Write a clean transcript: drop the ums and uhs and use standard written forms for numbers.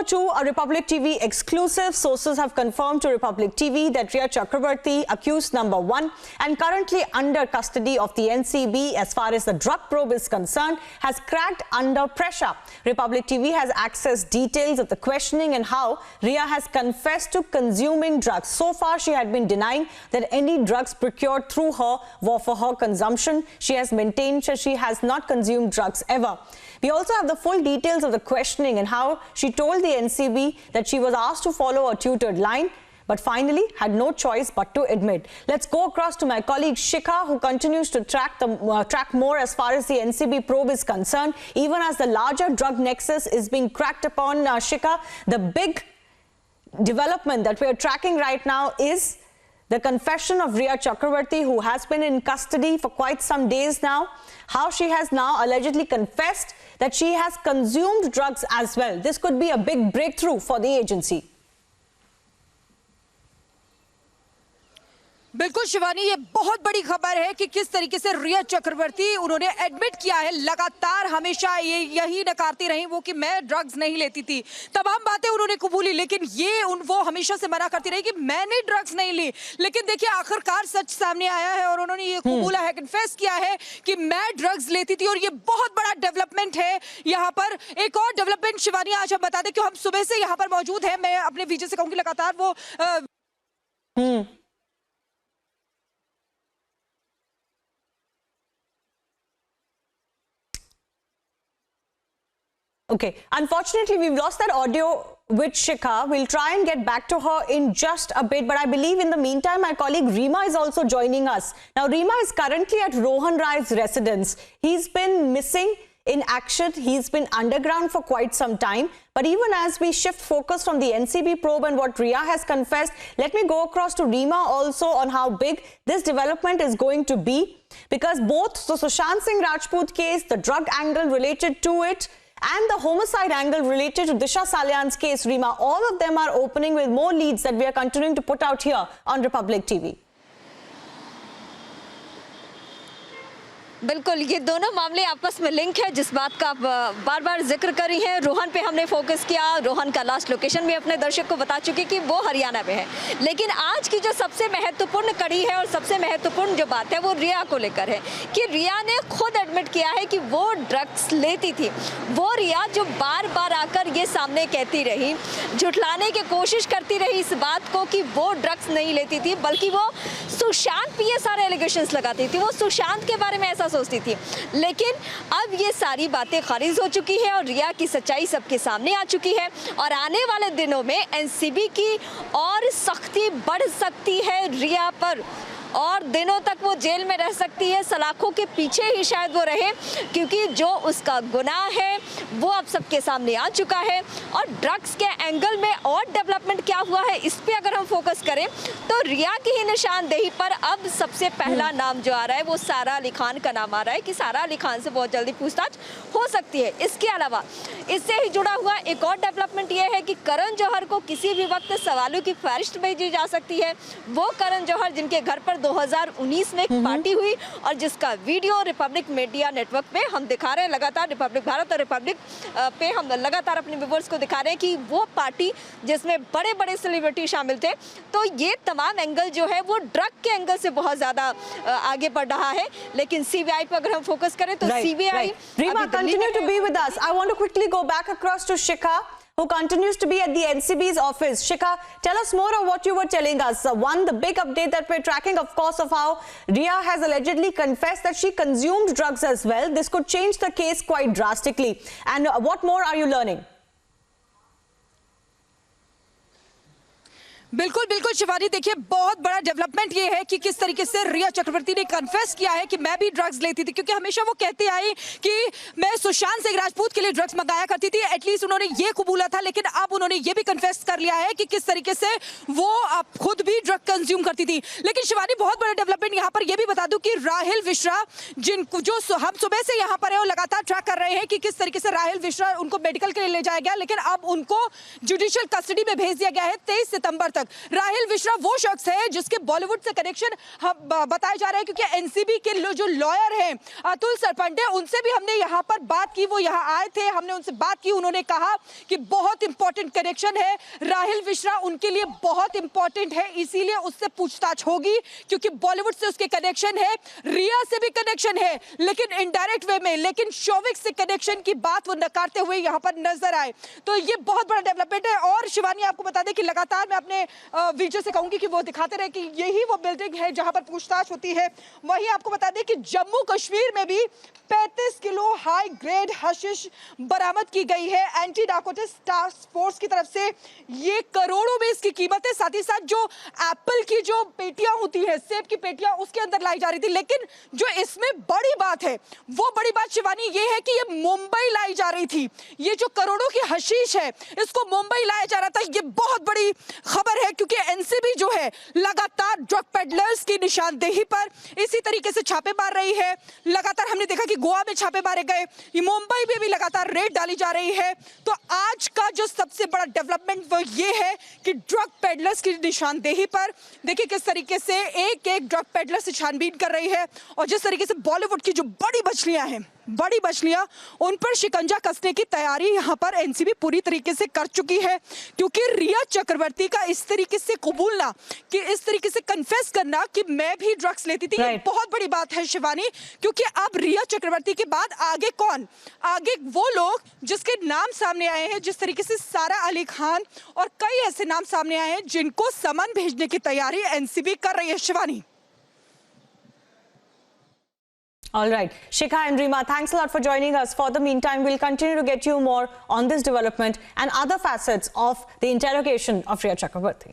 Number 2, a Republic TV exclusive. Sources have confirmed to Republic TV that Rhea Chakraborty, accused number 1 and currently under custody of the NCB as far as the drug probe is concerned, has cracked under pressure. Republic TV has accessed details of the questioning and how Rhea has confessed to consuming drugs. So far, she had been denying that any drugs procured through her were for her consumption. She has maintained that she has not consumed drugs ever. We also have the full details of the questioning and how she told the NCB that she was asked to follow a tutored line, but finally had no choice but to admit. Let's go across to my colleague Shikha, who continues to track more as far as the NCB probe is concerned, even as the larger drug nexus is being cracked upon. Shikha, the big development that we are tracking right now is the confession of Rhea Chakraborty, who has been in custody for quite some days now, how she has now allegedly confessed that she has consumed drugs as well. This could be a big breakthrough for the agency. बिल्कुल शिवानी, ये बहुत बड़ी खबर है कि किस तरीके से रिया चक्रवर्ती उन्होंने एडमिट किया है। लगातार हमेशा ये यही नकारती रही वो कि मैं ड्रग्स नहीं लेती थी, तमाम बातें उन्होंने कबूली, लेकिन ये वो हमेशा से मना करती रही कि मैंने ड्रग्स नहीं ली। लेकिन देखिए आखिरकार सच सामने आया है और उन्होंने ये कबूला है, कन्फेस किया है कि मैं ड्रग्स लेती थी। और ये बहुत बड़ा डेवलपमेंट है यहाँ पर। एक और डेवलपमेंट शिवानी आज हम बता दें कि हम सुबह से यहाँ पर मौजूद है। मैं अपने विजय से कहूँगी लगातार वो Okay, unfortunately, we've lost that audio with Shikha. We'll try and get back to her in just a bit. But I believe in the meantime, my colleague Rhea is also joining us. Now, Rhea is currently at Rohan Rai's residence. He's been missing in action. He's been underground for quite some time. But even as we shift focus from the NCB probe and what Rhea has confessed, let me go across to Rhea also on how big this development is going to be. Because both the Sushant Singh Rajput case, the drug angle related to it, and the homicide angle related to Disha Salyan's case, Rhea, all of them are opening with more leads that we are continuing to put out here on Republic TV. बिल्कुल, ये दोनों मामले आपस में link है, जिस बात का आप बार बार जिक्र कर रही हैं। रोहन पे हमने फोकस किया, रोहन का लास्ट लोकेशन भी अपने दर्शक को बता चुकी कि वो हरियाणा में है। लेकिन आज की जो सबसे महत्वपूर्ण कड़ी है और सबसे महत्वपूर्ण जो बात है वो रिया को लेकर है कि रिया ने खुद एडमिट किया है कि वो ड्रग्स लेती थी। वो रिया जो बार बार आकर ये सामने कहती रही, झुठलाने की कोशिश करती रही इस बात को कि वो ड्रग्स नहीं लेती थी, बल्कि वो सुशांत पे ये सारे एलिगेशंस लगाती थी, वो सुशांत के बारे में ऐसा सोचती थी। लेकिन अब ये सारी बातें खारिज हो चुकी है और रिया की सच्चाई सबके सामने आ चुकी है। और आने वाले दिनों में एनसीबी की और सख्ती बढ़ सकती है रिया पर, और दिनों तक वो जेल में रह सकती है। सलाखों के पीछे ही शायद वो रहे, क्योंकि जो उसका गुनाह है वो अब सबके सामने आ चुका है। और ड्रग्स के एंगल में और डेवलपमेंट क्या हुआ है, इस पे अगर हम फोकस करें तो रिया की ही निशानदेही पर अब सबसे पहला नाम जो आ रहा है वो सारा अली खान का नाम आ रहा है कि सारा अली खान से बहुत जल्दी पूछताछ हो सकती है। इसके अलावा इससे ही जुड़ा हुआ एक और डेवलपमेंट ये है कि करण जौहर को किसी भी वक्त सवालों की फहरिस्त भेजी जा सकती है। वो करण जौहर जिनके घर पर 2019 में एक पार्टी हुई और जिसका वीडियो रिपब्लिक मीडिया नेटवर्क पे हम दिखा रहे हैं लगातार, रिपब्लिक भारत और रिपब्लिक पे हम लगातार अपने व्यूअर्स को दिखा रहे हैं कि वो पार्टी जिसमें बड़े बड़े सेलिब्रिटी शामिल थे। तो ये तमाम एंगल जो है वो ड्रग के एंगल से बहुत ज्यादा आगे बढ़ रहा है। लेकिन सीबीआई पे अगर हम फोकस करें तो CBI continue to be with us. I want to quickly go back across to Shikha, who continues to be at the NCB's office. Shikha, tell us more of what you were telling us. One, the big update that we're tracking, of course, of how Rhea has allegedly confessed that she consumed drugs as well. This could change the case quite drastically. And what more are you learning? बिल्कुल बिल्कुल शिवानी, देखिए बहुत बड़ा development ये है कि किस तरीके से रिया चक्रवर्ती ने कन्फेस किया है कि मैं भी ड्रग्स लेती थी, क्योंकि हमेशा वो कहती आई कि मैं सुशांत सिंह राजपूत के लिए ड्रग्स मंगाया करती थी। एटलीस्ट उन्होंने ये कबूला था, लेकिन अब उन्होंने ये भी कन्फेस कर लिया है कि किस तरीके से वो अब खुद भी ड्रग कंज्यूम करती थी। लेकिन शिवानी, बहुत बड़ा डेवलपमेंट यहाँ पर यह भी बता दूं कि राहिल विश्रा, जिनको जो हम सुबह से यहाँ पर है, वो लगातार ट्रैक कर रहे हैं कि किस तरीके से राहिल विश्रा उनको मेडिकल के लिए ले जाया गया, लेकिन अब उनको जुडिशियल कस्टडी में भेज दिया गया है 23 सितंबर तक। तक। राहिल विश्रा वो शख्स है जिसके बॉलीवुड से कनेक्शन बताया जा रहा है, क्योंकि एनसीबी के जो लॉयर हैं अतुल सरपंडे, उनसे भी हमने यहाँ पर बात की। वो यहाँ आए थे, हमने उनसे बात की, उन्होंने कहा कि बहुत इंपॉर्टेंट कनेक्शन है। राहिल विश्रा उनके लिए बहुत इंपॉर्टेंट है, इसीलिए उससे पूछताछ होगी, क्योंकि बॉलीवुड से उसके कनेक्शन है, रिया से भी कनेक्शन है, लेकिन इनडायरेक्ट वे में। लेकिन शौविक से कनेक्शन की बात वो नकारते हुए यहाँ पर नजर आए, तो ये बहुत बड़ा डेवलपमेंट है। और शिवानी, आपको बता दें कि लगातार मैं अपने वीडियो से कहूंगी कि वो दिखाते रहे कि यही वो बिल्डिंग है जहां पर पूछताछ होती है। वहीं आपको बता दें कि जम्मू कश्मीर में भी 35 किलो हाई ग्रेड हशीश बरामद की गई है एंटी नारकोटिक्स टास्क फोर्स की तरफ से। ये करोड़ों में इसकी कीमत है। साथ ही साथ जो एप्पल की जो पेटियां होती है, सेब की पेटियां, उसके अंदर लाई जा रही थी। लेकिन जो इसमें बड़ी बात है, वो बड़ी बात शिवानी ये है कि ये मुंबई लाई जा रही थी। ये जो करोड़ों की हशीश है, इसको मुंबई लाया जा रहा था। ये बहुत बड़ी खबर है, क्योंकि एनसीबी जो है लगातार ड्रग पेडलर्स की निशानदेही पर इसी तरीके से छापे मार रही है। लगातार हमने देखा कि गोवा में छापे मारे गए, मुंबई में भी लगातार रेड डाली जा रही है। तो आज का जो सबसे बड़ा डेवलपमेंट वो ये है कि ड्रग पेडलर्स की निशानदेही पर देखिए किस तरीके से एक एक ड्रग पेडलर से छानबीन कर रही है, और जिस तरीके से बॉलीवुड की जो बड़ी मछलियां हैं, बड़ी मछलियां, उन पर शिकंजा कसने की तैयारी यहां पर एनसीबी पूरी तरीके से कर चुकी है। क्योंकि रिया चक्रवर्ती का इस तरीके से कबूलना, कि इस तरीके से कन्फेस करना कि मैं भी ड्रग्स लेती थी, ये बहुत बड़ी बात है शिवानी। क्योंकि अब रिया चक्रवर्ती के बाद आगे कौन? आगे वो लोग जिसके नाम सामने आए हैं, जिस तरीके से सारा अली खान और कई ऐसे नाम सामने आए हैं जिनको समन भेजने की तैयारी एनसीबी कर रही है Shivani. All right. Shikha and Rima, thanks a lot for joining us. For the meantime, we'll continue to get you more on this development and other facets of the interrogation of Rhea Chakraborty.